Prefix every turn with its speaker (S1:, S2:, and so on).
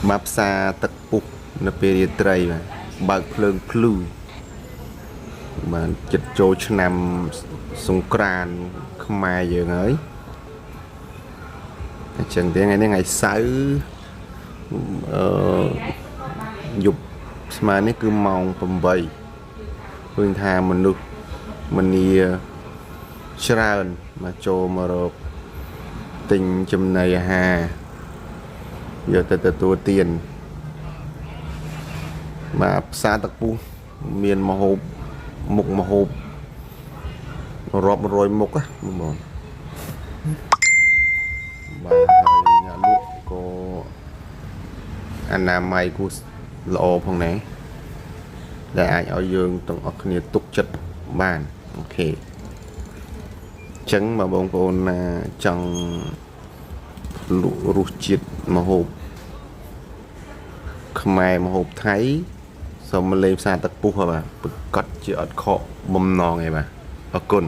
S1: มาផ្សារទឹកពុះនៅពេលរាត្រីបាទបើកភ្លើងភ្លឺបានចិត្តចូលឆ្នាំសង្ក្រាន្តខ្មែរយើងហើយអញ្ចឹងថ្ងៃនេះថ្ងៃសៅរ៍អឺយប់ស្មើនេះគឺម៉ោង8ឃើញថាមនុស្សមនីច្រើនមកចូលមករកទិញចំណីអាហារយកទៅទទួលទានបាទផ្សារទឹកពុះមានម្ហូបមុខម្ហូបរាប់រយមុខណាបងបាទហើយអ្នកលក់ក៏អនាម័យគូល្អផងដែរដែលអាចឲ្យយើងទាំងអស់គ្នាទុកចិត្តបានអូខេអញ្ចឹងបើបងប្អូនណាចង់លក់រសជាតិម្ហូបខ្មែរម្ហូបថៃសូមមកលេងផ្សារទឹកពុះបាទប្រកាសជាអត់ខកបំណងទេបាទអរគុណ